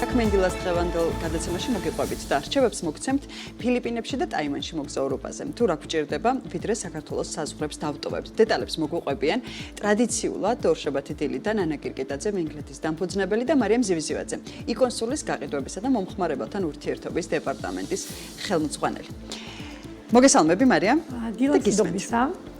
საქმე დილას დღევანდელ გადაცემაში მოგიყვებით და არჩევებს მოგცემთ ფილიპინებში და ტაივანში მოგზაურობაზე. თუ რა გვჭირდება, ვიდრე საქართველოს საზღვრებს დავტოვებთ. დეტალებს მოგვიყვებიან ტრადიციულად ორშაბათი დილიდან ანა კირკიტაძე, მენგლეთის დამფუძნებელი და მარიამ ზივიზივაძე, იკონსულის გაყიდვებისა და მომხმარებელთან ურთიერთობის დეპარტამენტის ხელმძღვანელი. მოგესალმები მარიამ. დილასდობისა.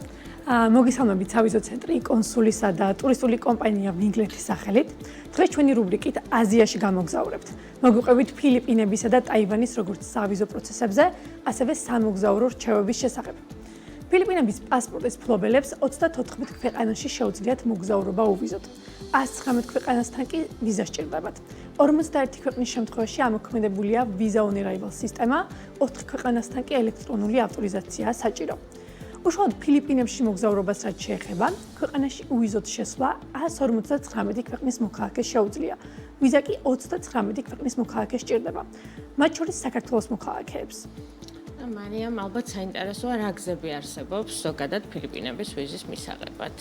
მოგესალმებით სავიზო ცენტრი კონსულისა და ტურისტული კომპანია ვინგლეთის სახელით. დღეს ჩვენი რუბრიკით აზიაში გამოგზაურებთ. მოგვიყვებით ფილიპინებისა და ტაივანის როგორც სავიზო პროცესებზე, ასევე სამოგზაურო რჩევების შესახებ. ფილიპინების პასპორტის მფლობელებს 34 ქვეყანაში შეუძლიათ მოგზაურობა უვიზოთ. 119 ქვეყანასთან კი ვიზა სჭირდებათ. 51 ქვეყნის შემთხვევაში ამოქმედებულია Visa on Arrival სისტემა, 4 ქვეყანასთან კი ელექტრონული ავტორიზაციაა საჭირო. უშუალოდ ფილიპინებში მოგზაურობას რაც შეეხება, ქვეყანაში უვიზოთ შესვლა 159 ქვეყნის მოქალაქეს შეუძლია. ვიზა კი 39 ქვეყნის მოქალაქეს სჭირდება. მათ შორის საქართველოს მოქალაქეებს. მარიამ, ალბათ საინტერესოა რა გზები არსებობს ზოგადად ფილიპინების ვიზის მისაღებად.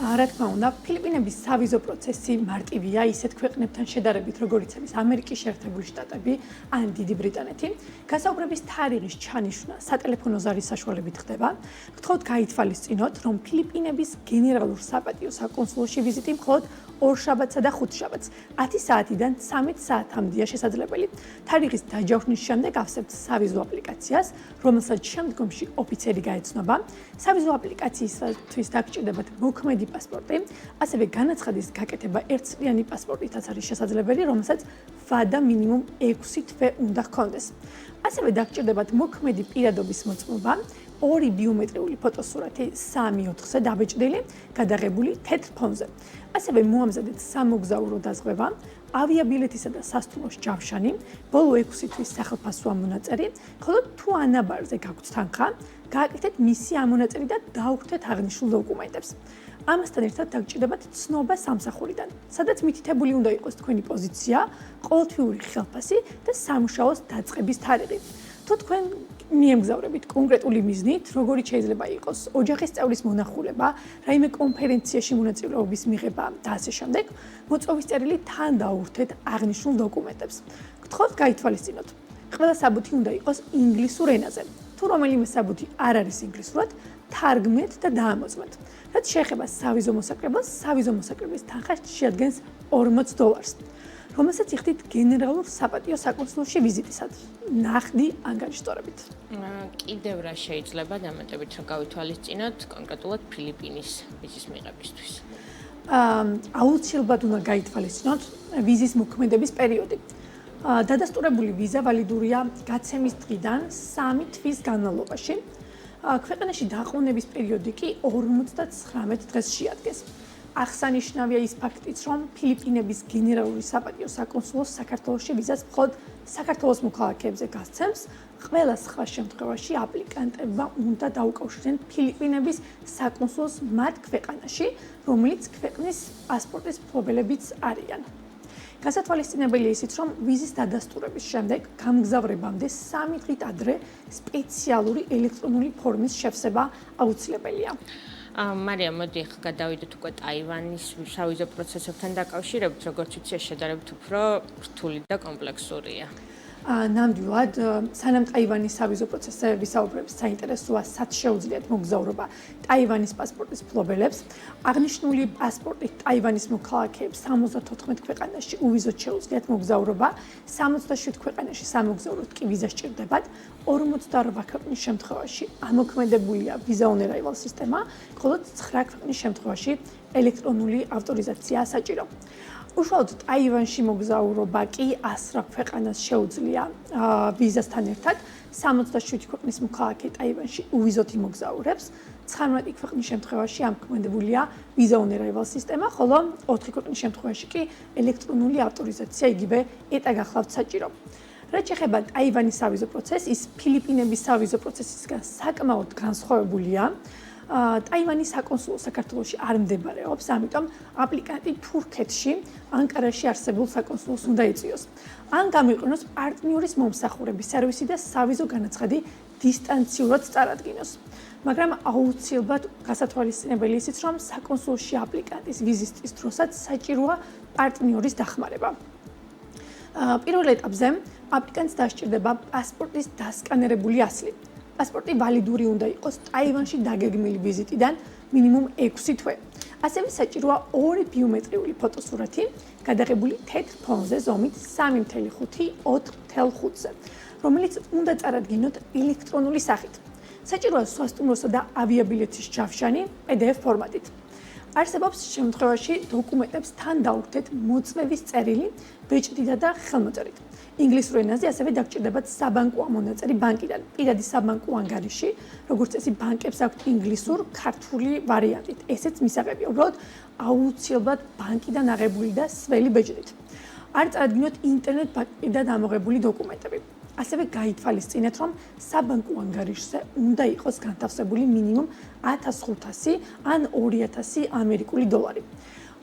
რა თქმა უნდა, ფილიპინების სავიზო პროცესი მარტივია ისეთ ქვეყნებთან შედარებით, როგორიც არის ამერიკის შეერთებული შტატები ან დიდი ბრიტანეთი. გასაუბრების თარიღის ჩანიშვნა სატელეფონო ზარის საშუალებით ხდება. გთხოვთ გაითვალისწინოთ, რომ ფილიპინების გენერალურ საპატიო საკონსულოში ვიზიტი მხოლოდ ორშაბათსა და ხუთშაბათს 10 საათიდან 13 საათამდეა შესაძლებელი. თარიღის დაჯავშნის შემდეგ ავსებთ სავიზო აპლიკაციას, რომელსაც შემდგომში ოფიცერი გაეცნობა. სავიზო აპლიკაციისთვის დაგჭირდებათ მოქმედი პასპორტი, ასევე განაცხადის გაკეთება ერთწლიანი პასპორტითაც არის შესაძლებელი, რომელსაც ვადა მინიმუმ 6 თვე უნდა ჰქონდეს. ასევე დაგჭირდებათ მოქმედი პირადობის მოწმობა, 2 ბიომეტრიული ფოტოსურათი 3/4-ზე დაბეჭდილი, გადაღებული თეთრ ფონზე. ასევე მოამზადეთ სამოგზაურო დაზღვევა, ავიაბილეთისა და სასტუმროს ჯავშანი, ბოლო 6 თვის სახელფასო ამონაწერი, ხოლო თუ ანაბარზე გაგვთ თანხა, გააკეთეთ მისი ამონაწერი და დაუხდეთ აღნიშნულ დოკუმენტებს. ამასთან ერთად დაგჭირდებათ ცნობა სამსახურიდან, სადაც მითითებული უნდა იყოს თქვენი პოზიცია, ყოველთვიური ხელფასი და სამუშაოს დაწყების თარიღი. თუ თქვენ მიემგზავრებით კონკრეტული მიზნით, როგორიც შეიძლება იყოს ოჯახის წევრის მონახულება, რაიმე კონფერენციაში მონაწილეობის მიღება და ასე შემდეგ, მოწვევის წერილი თან დაუხდეთ აღნიშნულ დოკუმენტებს. გთხოვთ გაითვალისწინოთ. ყველა საბუთი უნდა იყოს ინგლისურ ენაზე. თუ რომელიმე საბუთი არ არის ინგლისურად, თარგმნეთ და დაამოწმეთ. რაც შეეხება სავიზო მოსაკრებელს, სავიზო მოსაკრებლის თანხა შეადგენს $40, რომელსაც იხდით გენერალურ საპატიო საკონსულში ვიზიტისად. ნახდი ანგარიშტორებით. კიდევ რა შეიძლება დამატებით რომ გავითვალისწინოთ კონკრეტულად ფილიპინის ვიზის მიღებისთვის? აუცილებლად უნდა გაითვალისწინოთ ვიზის მოქმედების პერიოდი. დადასტურებული ვიზა ვალიდურია გაცემის დღიდან 3 თვის განმავლობაში. ქვეყანაში დაყრდნობის პერიოდი კი 59 დღეს შეადგენს. აღსანიშნავია ის ფაქტიც, რომ ფილიპინების გენერალური საპატიო საკონსულოს საქართველოში ვიზას მხოლოდ საქართველოს მოქალაქეებზე გასცემს. ყველა სხვა შემთხვევაში აპლიკანტებმა უნდა დაუკავშირდნენ ფილიპინების საკონსულოს მათ ქვეყანაში, რომელიც ქვეყნის პასპორტის მფლობელებიც არიან. გასათვალისწინებელია ისიც, რომ ვიზის დადასტურების შემდეგ გამგზავრებამდე 3 დღით ადრე სპეციალური ელექტრონული ფორმის შევსება აუცილებელია. მარიამ, მოდი ახლა გადავიდეთ უკვე ტაივანის სავიზო პროცესებთან დაკავშირებით, როგორც ვიცი, შედარებით უფრო რთული და კომპლექსურია. ნამდვილად, სანამ ტაივანის სავიზო პროცესზე ვისაუბრებთ, საინტერესოა, სად შეუძლიათ მოგზაურობა ტაივანის პასპორტის მფლობელებს. აღნიშნული პასპორტით ტაივანის მოქალაქეებს 74 ქვეყანაში უვიზოთ შეუძლიათ მოგზაურობა, 67 ქვეყანაში სამოგზაუროდ კი ვიზა სჭირდებათ, 48 ქვეყნის შემთხვევაში ამოქმედებულია Visa on Arrival სისტემა, ხოლო 9 ქვეყნის შემთხვევაში ელექტრონული ავტორიზაციაა საჭირო. უშუალოდ ტაივანში მოგზაურობა კი 100 ქვეყანას შეუძლია ვიზასთან ერთად. 67 ქვეყნის მოქალაქე ტაივანში უვიზოთ იმოგზაურებს. 19 ქვეყნის შემთხვევაში ამოქმედებულია Visa on Arrival სისტემა, ხოლო 4 ქვეყნის შემთხვევაში კი ელექტრონული ავტორიზაცია იგივე ეტა გახლავთ საჭირო. რაც შეეხება ტაივანის სავიზო პროცესს, ის ფილიპინების სავიზო პროცესისგან საკმაოდ განსხვავებულია. ტაივანის საკონსულო საქართველოში არ მდებარეობს, ამიტომ აპლიკანტი თურქეთში, ანკარაში არსებულ საკონსულოს უნდა ეწიოს. ან გამოიყენოს პარტნიორის მომსახურების სერვისი და სავიზო განაცხადი დისტანციურად წარადგინოს. მაგრამ აუცილებლად გასათვალისწინებელი ისიც, რომ საკონსულოში აპლიკანტის ვიზიტის დროსაც საჭიროა პარტნიორის დახმარება. პირველ ეტაპზე აპლიკანტს დასჭირდება პასპორტის დასკანერებული ასლი. პასპორტი ვალიდური უნდა იყოს ტაივანში დაგეგმილი ვიზიტიდან მინიმუმ 6 თვე. ასევე საჭიროა 2 ბიომეტრიული ფოტოსურათი, გადაღებული თეთრ ფონზე ზომით 3.5-4.5-ზე, რომელიც უნდა წარადგინოთ ელექტრონული სახით. საჭიროა სასტუმროსა და ავიაბილეთის ჯავშანი PDF ფორმატით. არსებობს შემთხვევაში დოკუმენტებს თან დაურთეთ მოწვევის წერილი, ბეჭდითა და ხელმოწერით. ინგლისურ ენაზე ასევე დაგჭირდებათ საბანკო ამონაწერი ბანკიდან. პირადი საბანკო ანგარიში, როგორც წესი ბანკებს აქვთ ინგლისურ, ქართული ვარიანტით. ესეც მისაღებია, უბრალოდ აუცილებლად ბანკიდან აღებული და სველი ბეჭდით. არ წარადგინოთ ინტერნეტ ბანკიდან ამოღებული დოკუმენტები. ასევე გაითვალისწინეთ, რომ საბანკო ანგარიშზე უნდა იყოს განთავსებული მინიმუმ 1500 ან 2000 ამერიკული დოლარი.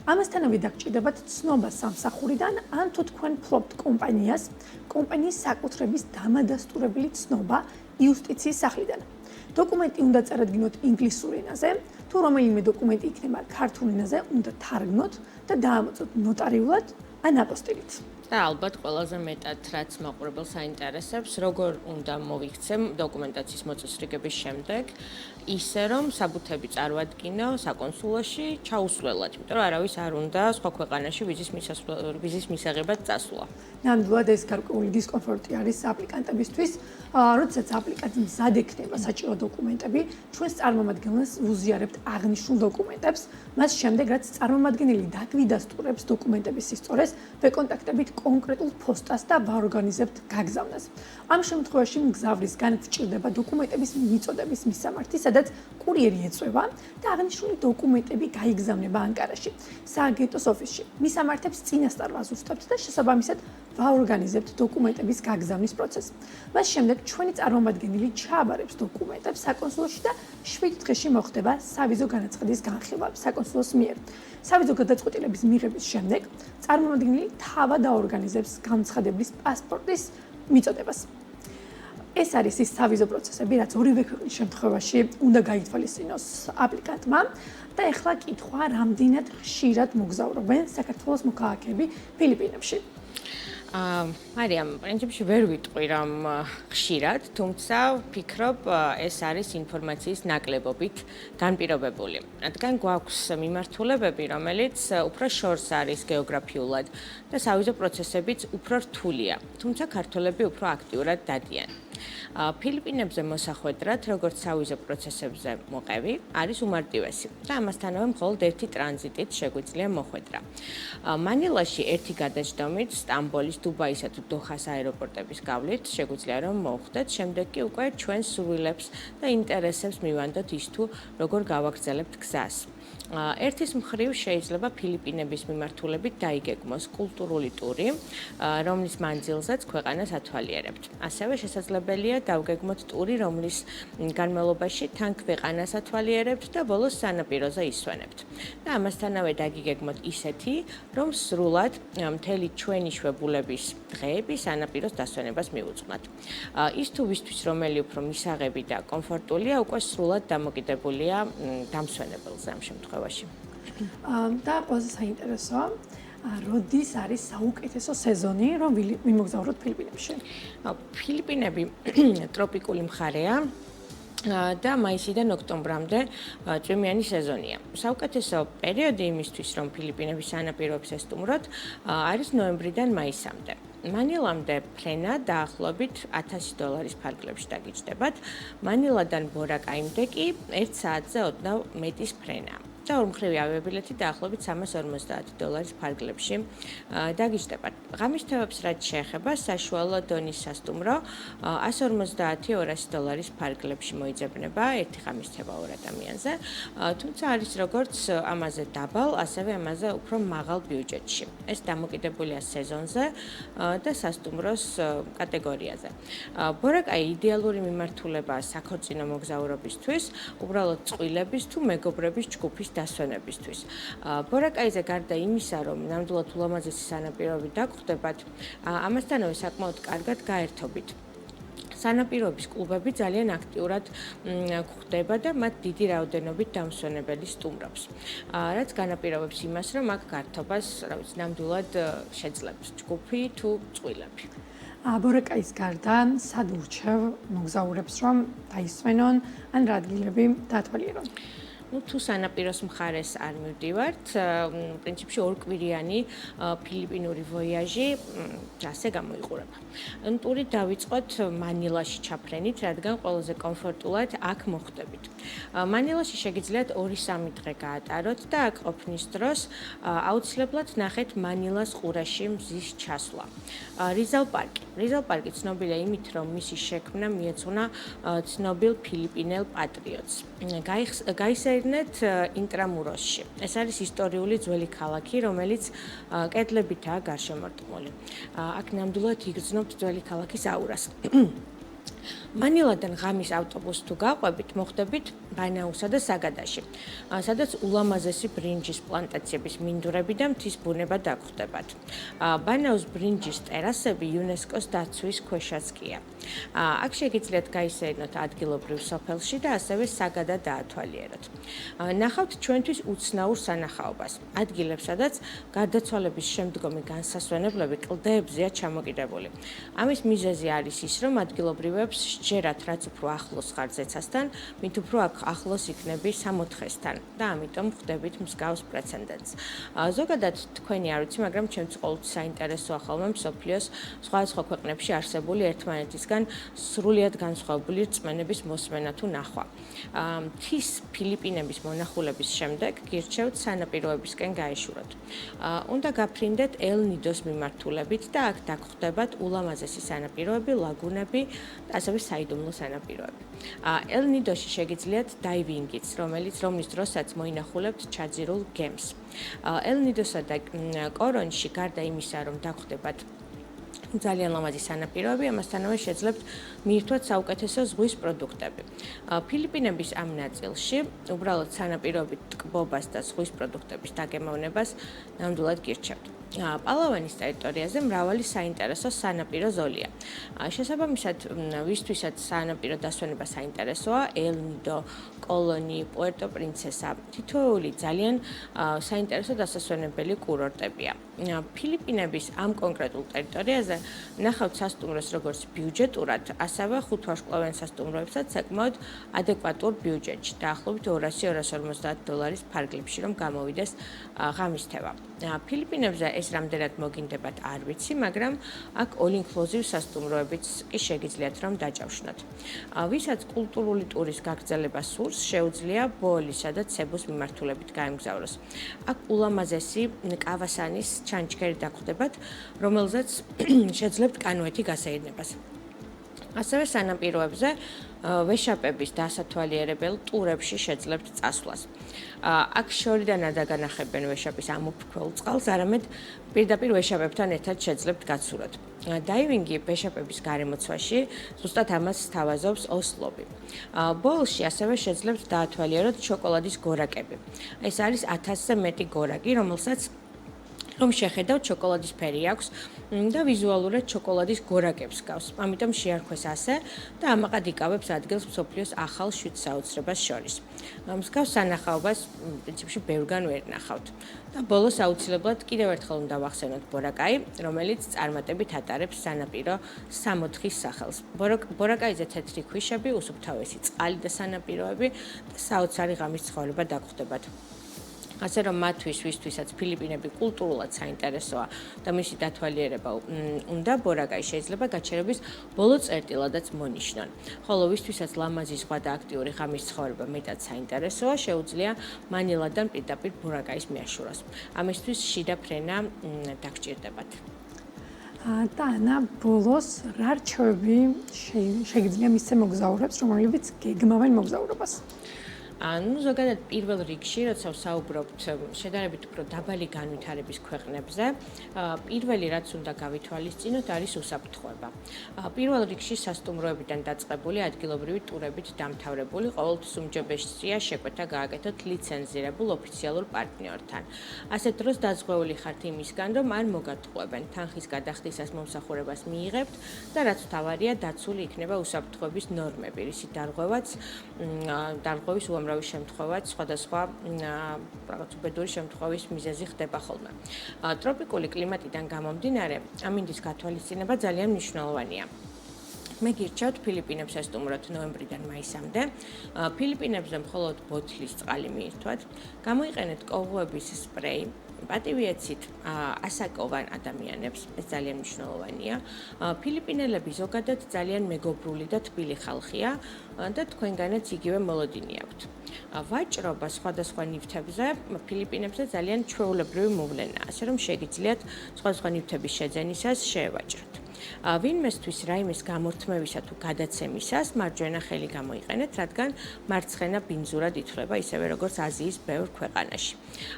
ამასთანავე დაგჭირდებათ ცნობა სამსახურიდან, ან თუ თქვენ ფლობთ კომპანიას, კომპანიის საკუთრების დამადასტურებელი ცნობა იუსტიციის სახლიდან. დოკუმენტი უნდა წარადგინოთ ინგლისურ ენაზე, თუ რომელიმე დოკუმენტი იქნება ქართულ ენაზე, უნდა თარგმნოთ და დაამოწოთ ნოტარიულად ან აპოსტილით. და ალბათ ყველაზე მეტად რაც მაყურებელს აინტერესებს, როგორ უნდა მოვიქცემ დოკუმენტაციის მოწესრიგების შემდეგ, ისე რომ საბუთები წარვადგინო საკონსულოში ჩაუსვლელად, იმიტომ რომ არავის არ უნდა სხვა ქვეყანაში ვიზის მისაღებად წასვლა. ნამდვილად ეს გარკვეული დისკომფორტი არის აპლიკანტებისთვის, როდესაც აპლიკანტი მზად ექნება საჭირო დოკუმენტები, ჩვენს წარმომადგენელს ვუზიარებთ აღნიშნულ დოკუმენტებს, მას შემდეგ რაც წარმომადგენელი დაგვიდასტურებს დოკუმენტების სისწორეს, ვეკონტაქტებით კონკრეტულ ფოსტას და ვაორგანიზებთ გაგზავნას. ამ შემთხვევაში მგზავრისგან გვჭირდება დოკუმენტების მიწოდების მისამართი, სადაც კურიერი ეწვევა და აღნიშნული დოკუმენტები გაიგზავნება ანკარაში, სააგენტოს ოფისში. მისამართებს წინასწარ ვაზუსტებთ და შესაბამისად ვაორგანიზებთ დოკუმენტების გაგზავნის პროცესს. მას შემდეგ ჩვენი წარმომადგენელი ჩააბარებს დოკუმენტებს საკონსულოში და 7 დღეში მოხდება სავიზო განაცხადის განხილვა საკონსულოს მიერ. სავიზო გადაწყვეტილების მიღების შემდეგ წარმომადგენელი თავად აორგანიზებს განცხადებლის პასპორტის მიწოდებას. ეს არის ის სავიზო პროცესები, რაც ორივე ქვეყნის შემთხვევაში უნდა გაითვალისწინოს აპლიკანტმა და ეხლა კითხვა, რამდენად ხშირად მოგზაურობენ საქართველოს მოქალაქეები ფილიპინებში. მარიამ, პრინციპში ვერ ვიტყვი რომ ხშირად, თუმცა ვფიქრობ ეს არის ინფორმაციის ნაკლებობით განპირობებული. რადგან გვაქვს მიმართულებები, რომელიც უფრო შორს არის გეოგრაფიულად და სავიზო პროცესებიც უფრო რთულია, თუმცა ქართველები უფრო აქტიურად დადიან. ფილიპინებზე მოსახვედრად, როგორც სავიზო პროცესებზე მოყევი, არის უმარტივესი და ამასთანავე მხოლოდ ერთი ტრანზიტით შეგვიძლია მოხვედრა. მანილაში ერთი გადაჯდომით სტამბოლის, დუბაისა თუ დოხას აეროპორტების გავლით შეგვიძლია რომ მოვხვდეთ, შემდეგ კი უკვე ჩვენ სურვილებს და ინტერესებს მივანდოთ ის თუ როგორ გავაგრძელებთ გზას. ერთის მხრივ შეიძლება ფილიპინების მიმართულებით დაიგეგმოს კულტურული ტური, რომლის მანძილზეც ქვეყანას ათვალიერებთ. ასევე შესაძლებელია დავგეგმოთ ტური, რომლის განმავლობაში თან ქვეყანას ათვალიერებთ და ბოლოს სანაპიროზე ისვენებთ. და ამასთანავე დაგიგეგმოთ ისეთი, რომ სრულად მთელი ჩვენი შვებულების დღეები სანაპიროს დასვენებას მივუძღვნათ. ის თუ ვისთვის რომელი უფრო მისაღები და კომფორტულია, უკვე სრულად დამოკიდებულია დამსვენებელზე ამ შემთხვევაში. და ყველაზე საინტერესოა, როდის არის საუკეთესო სეზონი, რომ ვიმოგზავროთ ფილიპინებში? ფილიპინები ტროპიკული მხარეა და მაისიდან ოქტომბრამდე წვიმიანი სეზონია. საუკეთესო პერიოდი იმისთვის, რომ ფილიპინების სანაპიროებს ესტუმროთ, არის ნოემბრიდან მაისამდე. მანილამდე ფრენა დაახლოებით $1000 ფარგლებში დაგიჯდებათ. მანილადან ბორაკაიმდე კი 1 საათზე ოდნავ მეტის ფრენაა. და ორმხრივი ავიაბილეთი დაახლოებით $350 ფარგლებში დაგიჯდებათ. ღამის თვეებს რაც შეეხება, საშუალო დონის სასტუმრო $150-200 ფარგლებში მოიძებნება ერთი ღამის თევა 2 ადამიანზე, თუმცა არის როგორც ამაზე დაბალ, ასევე ამაზე უფრო მაღალ ბიუჯეტში. ეს დამოკიდებულია სეზონზე და სასტუმროს კატეგორიაზე. ბორაკაი იდეალური მიმართულებაა საქორწინო მოგზაურობისთვის, უბრალოდ წყვილების თუ მეგობრების ჯგუფის დასვენებისთვის. ბორაკაიზე გარდა იმისა, რომ ნამდვილად ულამაზესი სანაპიროები დაგხვდებათ, ამასთანავე საკმაოდ კარგად გაერთობით. სანაპიროების კლუბები ძალიან აქტიურად გვხვდება და მათ დიდი რაოდენობით დამსვენებელი სტუმრობს. რაც განაპირობებს იმას, რომ აქ გართობას, ნამდვილად შეძლებთ ჯგუფი თუ წყვილები. ბორაკაის გარდა სად ურჩევ მოგზაურებს რომ დაისვენონ ან რა ადგილები დაათვალიერონ? თუ სანაპიროს მხარეს არ მივდივართ, პრინციპში ორკვირიანი ფილიპინური ვოიაჟი ასე გამოიყურება. ტური დავიწყოთ მანილაში ჩაფრენით, რადგან ყველაზე კომფორტულად აქ მოხვდებით. მანილაში შეგიძლიათ 2-3 დღე გაატაროთ და აქ ყოფნის დროს აუცილებლად ნახეთ მანილას ყურეში მზის ჩასვლა. რიზალ პარკი ცნობილია იმით, რომ მისი შექმნა მიეძღვნა ცნობილ ფილიპინელ პატრიოტს. გაისერნეთ ინტრამუროსში. ეს არის ისტორიული ძველი ქალაქი, რომელიც კედლებითაა გარშემორტყმული. აქ ნამდვილად იგრძნობთ ძველი ქალაქის აურას. მანილადან ღამის ავტობუსს თუ გაყვებით, მოხვდებით ბანაუსა და საგადაში, სადაც ულამაზესი ბრინჯის პლანტაციების მინდვრები და მთის ბუნება დაგხვდებათ. ბანაუს ბრინჯის ტერასები იუნესკოს დაცვის ქვეშაცკია. აქ შეგიძლიათ გაისერნოთ ადგილობრივ სოფელში და ასევე საგადა დაათვალიეროთ. ნახავთ ჩვენთვის უცნაურ სანახაობას, ადგილებს, სადაც გარდაცვალების შემდგომი განსასვენებლები კლდეებზეა ჩამოკიდებული. ამის მიზეზი არის ის, რომ ადგილობრივებს სჯერათ, რაც უფრო ახლოს ხარ ზეცასთან, მით უფრო ახლოს იქნები სამოთხესთან და ამიტომ ხვდებით მსგავს პრეცედენტს. ზოგადად თქვენი არ ვიცი, მაგრამ ჩემს ყოველთვის საინტერესოა ხოლმე მსოფლიოს სხვადასხვა ქვეყნებში არსებული ერთმანეთისგან სრულიად განსხვავებული რწმენების მოსმენა თუ ნახვა. მთის ფილიპინების მონახულების შემდეგ გირჩევთ სანაპიროებისკენ გაეშუროთ. უნდა გაფრინდეთ ელ-ნიდოს მიმართულებით და აქ დაგხვდებათ ულამაზესი სანაპიროები, ლაგუნები და ასევე საიდუმლო სანაპიროები. ელ-ნიდოში შეგიძლიათ დაივინგიც, რომლის დროსაც მოინახულებთ ჩაძირულ გემს. ელ-ნიდოსა და კორონში გარდა იმისა, რომ დაგხვდებათ ძალიან ლამაზი სანაპიროები, ამასთანავე შეძლებთ მიირთვათ საუკეთესო ზღვის პროდუქტები. ფილიპინების ამ ნაწილში უბრალოდ სანაპიროებით ტკბობას და ზღვის პროდუქტების დაგემოვნებას ნამდვილად გირჩევთ. პალავანის ტერიტორიაზე მრავალი საინტერესო სანაპირო ზოლია. შესაბამისად, ვისთვისაც სანაპირო დასვენება საინტერესოა, ელ-ნიდო, კოლონი, პუერტო პრინცესა, თითოეული ძალიან საინტერესო დასასვენებელი კურორტებია. ფილიპინების ამ კონკრეტულ ტერიტორიაზე ნახავთ სასტუმროს როგორც ბიუჯეტურად, ასევე 5 ვარსკვლავიან სასტუმროებსაც საკმაოდ ადეკვატურ ბიუჯეტში, დაახლოებით $200-250 ფარგლებში, რომ გამოვიდეს ღამისთევა. ფილიპინებზე ეს რამდენად მოგინდებათ არ ვიცი, მაგრამ აქ all-inclusive სასტუმროებიც კი შეგიძლიათ რომ დაჯავშნოთ. ვისაც კულტურული ტურის გაგრძელება სურს, შეუძლია ბოოლისა და ცებუს მიმართულებით გაემგზავროს. აქ ულამაზესი კავასანის ჩანჩქერი დაგხვდებათ, რომელზეც შეძლებთ კანოეთი გასეირნებას. ასევე სანაპიროებზე ვეშაპების დასათვალიერებელ ტურებში შეძლებთ წასვლას. აქ შორიდან არ დაგანახებენ ვეშაპის ამოფრქვეულ წყალს, არამედ პირდაპირ ვეშაპებთან ერთად შეძლებთ გაცუროთ. დაივინგი ვეშაპების გარემოცვაში ზუსტად ამას სთავაზობს ოსლობი. ბოოლში ასევე შეძლებთ დაათვალიეროთ შოკოლადის გორაკები. ეს არის 1000-ზე მეტი გორაკი, რომ შეხედავთ შოკოლადის ფერი აქვს და ვიზუალურად შოკოლადის გორაკებს გავს. ამიტომ შეარქვეს ასე და ამაყად იკავებს ადგილს მსოფლიოს ახალ 7 საოცრებას შორის. მსგავს სანახაობას პრინციპში ბევრგან ვერ ნახავთ. და ბოლოს აუცილებლად კიდევ ერთხელ უნდა ვახსენოთ ბორაკაი, რომელიც წარმატებით ატარებს სანაპირო სამოთხის სახელს. ბორაკაიზე თეთრი ქვიშები, usუფთავესი წყალი და სანაპიროები და საოცარი ღამის ცხოვრება დაგხვდებათ. ასე რომ მათთვის, ვისთვისაც ფილიპინები კულტურულად საინტერესოა და მისი დათვალიერება უნდა, ბორაკაი შეიძლება გაჩერების ბოლო წერტილადაც მონიშნონ. ხოლო ვისთვისაც ლამაზი ზღვა და აქტიური ღამის ცხოვრება მეტად საინტერესოა, შეუძლია მანილადან პირდაპირ ბორაკაის მიაშუროს. ამისთვის შიდა ფრენა დაგჭირდებათ. და ანა, ბოლოს რა რჩევები შეგიძლია მისცე მოგზაურებს, რომლებიც გეგმავენ მოგზაურობას? ну ზოგადად პირველ რიგში, როცა ვსაუბრობთ შედარებით უფრო დაბალი განვითარების ქვეყნებზე, პირველი რაც უნდა გავითვალისწინოთ არის უსაფრთხოება. პირველ რიგში სასტუმროებიდან დაწყებული ადგილობრივი ტურებით დამთავრებული ყოველთვის უმჯობესია შეკვეთა გააკეთოთ ლიცენზირებულ ოფიციალურ პარტნიორთან. ასეთ დროს დაზღვეული ხართ იმისგან, რომ არ მოგატყუებენ თანხის გადახდისას მომსახურებას მიიღებთ და რაც თავარია დაცული იქნება უსაფრთხოების ნორმები, რისი დარღვევის უამრავი შემთხვევაც სხვადასხვა რაღაც უბედური შემთხვევის მიზეზი ხდება ხოლმე. ტროპიკული კლიმატიდან გამომდინარე, ამინდის გათვალისწინება ძალიან მნიშვნელოვანია. მე გირჩევთ ფილიპინებს ესტუმროთ ნოემბრიდან მაისამდე. ფილიპინებზე მხოლოდ ბოთლის წყალი მიირთვათ. გამოიყენეთ კოღოების სპრეი. პატივი ეცით ასაკოვან ადამიანებს, ეს ძალიან მნიშვნელოვანია. ფილიპინელები ზოგადად ძალიან მეგობრული და თბილი ხალხია და თქვენგანაც იგივე მოლოდინი აქვთ. ვაჭრობა სხვადასხვა ნივთებზე ფილიპინებზე ძალიან ჩვეულებრივი მოვლენაა, ასე რომ შეგიძლიათ სხვადასხვა ნივთების შეძენისას შეევაჭროთ. ვინმესთვის რაიმეს გამორთმევისა თუ გადაცემისას მარჯვენა ხელი გამოიყენეთ, რადგან მარცხენა ბინძურად ითვლება ისევე როგორც აზიის ბევრ ქვეყანაში.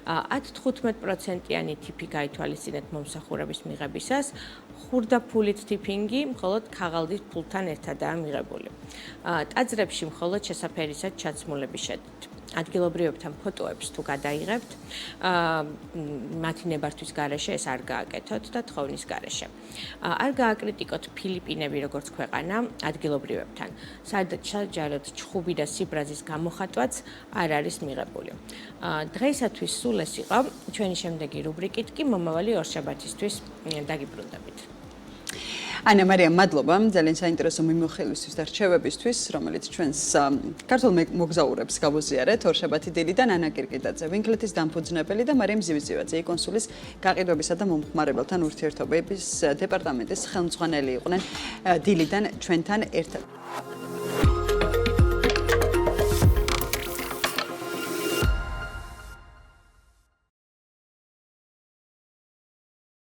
10-15%-იანი ტიპი გაითვალისწინეთ მომსახურების მიღებისას, ხურდა ფულით ტიპინგი მხოლოდ ქაღალდის ფულთან ერთადაა მიღებული. ტაძრებში მხოლოდ შესაფერისად ჩაცმულები შედით. ადგილობრივებთან ფოტოებს თუ გადაიღებთ, მათი ნებართვის გარეშე ეს არ გააკეთოთ და თხოვნის გარეშე. არ გააკრიტიკოთ ფილიპინები როგორც ქვეყანა ადგილობრივებთან. საჯაროდ ჩხუბი და სიბრაზის გამოხატვაც არ არის მიღებული. დღეისათვის სულ ეს იყო, ჩვენი შემდეგი რუბრიკით კი მომავალი ორშაბათისთვის დაგიბრუნდებით. ანა მარიამ, მადლობა ძალიან საინტერესო მიმოხილვისთვის და რჩევებისთვის, რომელიც ჩვენს ქართულ მოგზაურებს გავუზიარეთ ორშაბათი დილიდან. ანა კირკიტაძე, ვინკლეთის დამფუძნებელი და მარიამ ზივიძივაძე, კონსულის გაყიდვებისა და მომხმარებელთან ურთიერთობების დეპარტამენტის ხელმძღვანელი იყვნენ დილიდან ჩვენთან ერთად.